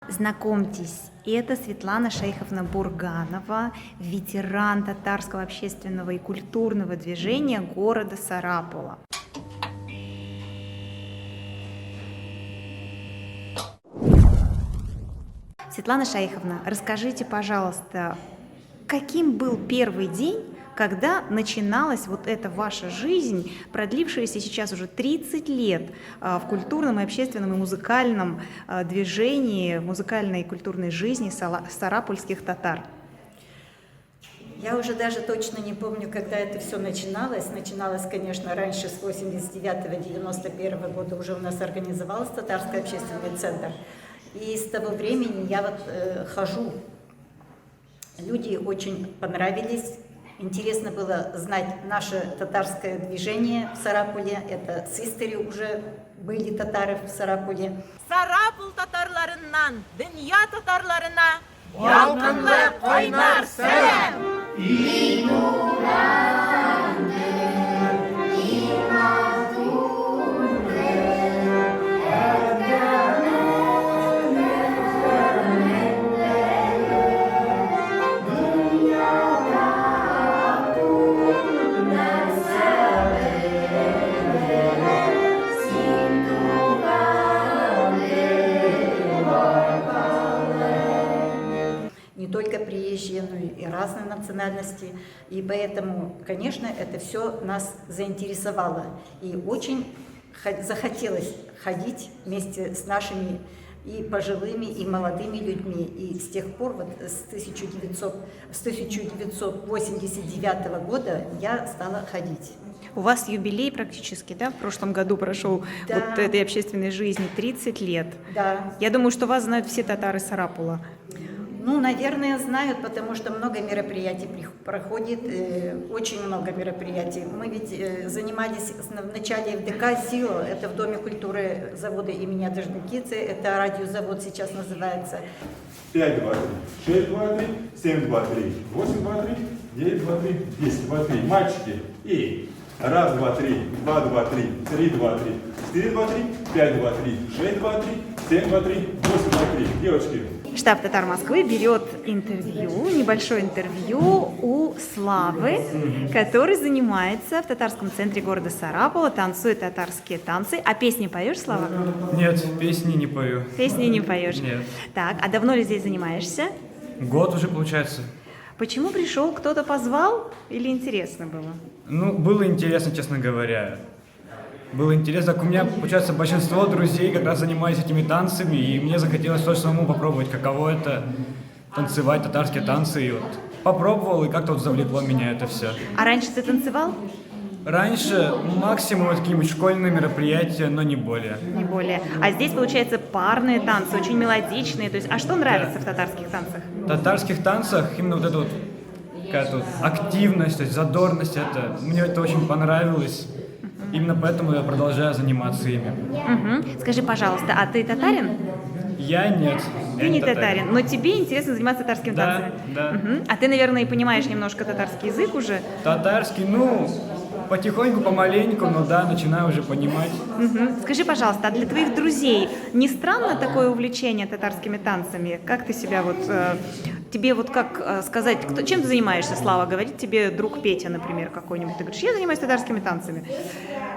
Знакомьтесь, это Светлана Шейховна Бурганова, ветеран татарского общественного и культурного движения города Сарапула. Светлана Шейховна, расскажите, пожалуйста, каким был первый день, когда начиналась вот эта ваша жизнь, продлившаяся сейчас уже 30 лет в культурном и общественном и музыкальном движении, музыкальной и культурной жизни сарапульских татар? Я уже даже точно не помню, когда это все начиналось. Начиналось, конечно, раньше, с 89-91 года уже у нас организовался татарский общественный центр. И с того времени я вот хожу. Люди очень понравились. Интересно было знать наше татарское движение в Сарапуле. Это с истории уже были татары в Сарапуле. Сарапул татарларынан, dünya татарларына Ялкынлы кайнар сәлам! Не только приезжие, но и разные национальности. И поэтому, конечно, это все нас заинтересовало. И очень захотелось ходить вместе с нашими и пожилыми, и молодыми людьми. И с тех пор, вот с 1989 года я стала ходить. У вас юбилей практически, да? В прошлом году прошел вот этой общественной жизни 30 лет. Да. Я думаю, что вас знают все татары Сарапула. Ну, наверное, знают, потому что много мероприятий проходит, очень много мероприятий. Мы ведь занимались в начале в ДК «Сила», это в Доме культуры завода имени Адажникидзе, это радиозавод сейчас называется. 5, 2, 3, 6, 2, 3, 7, 2, 3, 8, 2, 3, 9, 2, 3, 10, 2, 3. Мальчики, и 1, 2, 3, 2, 2, 3, 3, 2, 3, 4, 2, 3, 5, 2, 3, 6, 2, 3, 7, 2, 3, 8, 2, 3. Девочки. Штаб «Татар Москвы» берет интервью, небольшое интервью у Славы, который занимается в татарском центре города Сарапула, танцует татарские танцы. А песни поешь, Слава? Нет, песни не пою. Песни не поешь? Нет. Так, а давно ли здесь занимаешься? Год уже получается. Почему пришел? Кто-то позвал или интересно было? Ну, было интересно, честно говоря. Было интересно, так у меня, получается, большинство друзей как раз занимались этими танцами, и мне захотелось тоже самому попробовать, каково это танцевать татарские танцы, и вот попробовал, и как-то вот завлекло меня это все. А раньше ты танцевал? Раньше максимум вот какие-нибудь школьные мероприятия, но не более. Не более. А здесь, получается, парные танцы, очень мелодичные. То есть, а что нравится в татарских танцах? В татарских танцах именно вот эта вот какая-то вот активность, то есть задорность, мне это очень понравилось. Именно поэтому я продолжаю заниматься ими. Скажи, пожалуйста, а ты татарин? Я нет. Ты я не татарин, но тебе интересно заниматься татарскими танцами? Да. А ты, наверное, и понимаешь немножко татарский язык уже? Татарский, ну, потихоньку, помаленьку, но да, начинаю уже понимать. Скажи, пожалуйста, а для твоих друзей не странно такое увлечение татарскими танцами? Как ты себя вот... Тебе вот как сказать, чем ты занимаешься, Слава? Говорит тебе друг Петя, например, какой-нибудь. Ты говоришь, я занимаюсь татарскими танцами.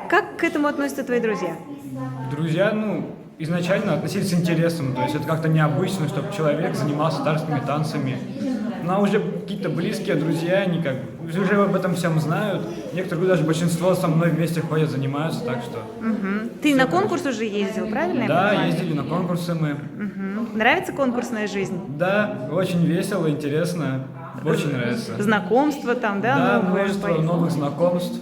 Как к этому относятся твои друзья? Друзья, ну, изначально относились с интересом, то есть это как-то необычно, чтобы человек занимался татарскими танцами. Но уже какие-то близкие друзья, они как бы уже об этом всем знают. Некоторые, даже большинство со мной вместе ходят, занимаются, так что... Ты на конкурс уже ездил, правильно? Да, ездили на конкурсы мы. Нравится конкурсная жизнь? Да, очень весело, интересно, очень нравится. Знакомства там, да? Да, новые? множество новых знакомств.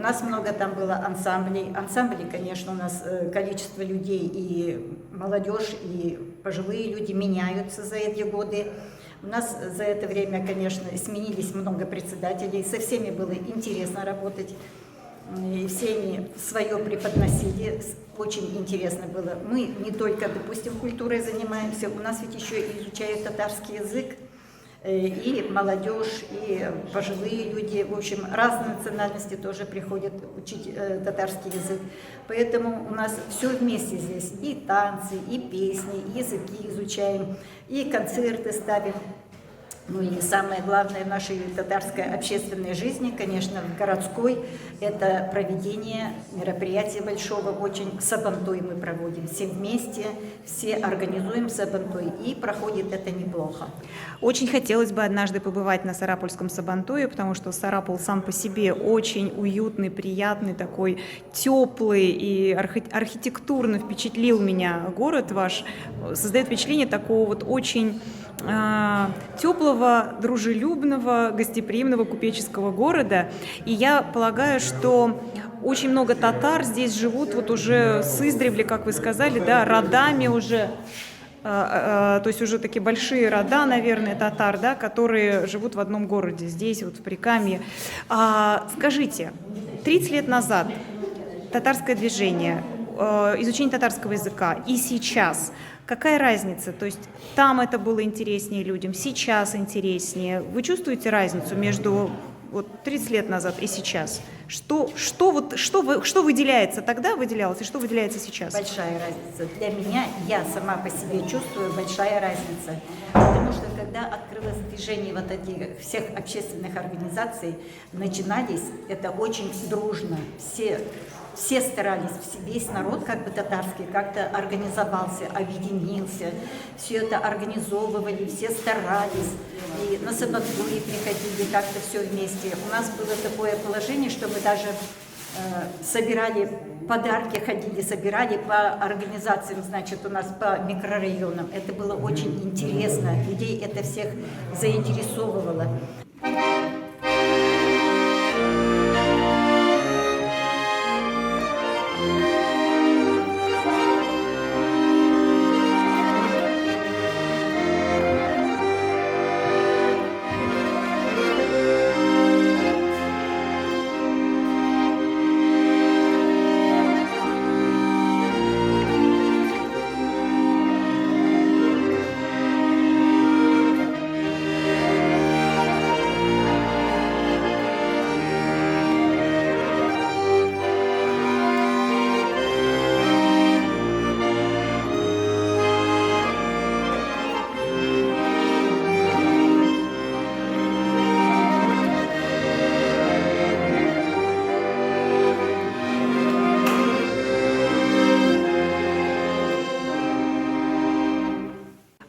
нас много там было ансамблей. Ансамбли, конечно, у нас количество людей и молодежь, и пожилые люди меняются за эти годы. У нас за это время, конечно, сменились много председателей, со всеми было интересно работать, и все они свое преподносили, очень интересно было. Мы не только, допустим, культурой занимаемся, у нас ведь еще и изучают татарский язык, и молодежь, и пожилые люди, в общем, разные национальности тоже приходят учить татарский язык. Поэтому у нас все вместе здесь, и танцы, и песни, и языки изучаем, и концерты ставим. Ну и самое главное в нашей татарской общественной жизни, конечно, в городской, это проведение мероприятия большого, очень сабантуй мы проводим. Все вместе, все организуем сабантуй, и проходит это неплохо. Очень хотелось бы однажды побывать на Сарапульском Сабантуе, потому что Сарапул сам по себе очень уютный, приятный, такой теплый и архитектурно впечатлил меня город ваш. Создает впечатление такого вот очень теплого, дружелюбного, гостеприимного купеческого города. И я полагаю, что очень много татар здесь живут вот уже с издревле, как вы сказали, да, родами уже, то есть уже такие большие рода, наверное, татар, да, которые живут в одном городе, здесь, вот в Прикамье. Скажите, 30 лет назад татарское движение, изучение татарского языка и сейчас – какая разница? То есть там это было интереснее людям, сейчас интереснее. Вы чувствуете разницу между вот 30 лет назад и сейчас? Что выделяется тогда, выделялось, и что выделяется сейчас? Большая разница. Для меня, я сама по себе чувствую, большая разница. Потому что когда открылось движение вот этих всех общественных организаций, начинались это очень дружно. Все старались, весь народ как бы татарский как-то организовался, объединился, все это организовывали, все старались, и на сабантуи приходили как-то все вместе. У нас было такое положение, что мы даже собирали подарки, ходили, собирали по организациям, значит, у нас по микрорайонам. Это было очень интересно, людей это всех заинтересовывало.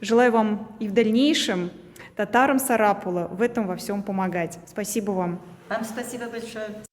Желаю вам и в дальнейшем, татарам Сарапула, в этом во всем помогать. Спасибо вам. Вам спасибо большое.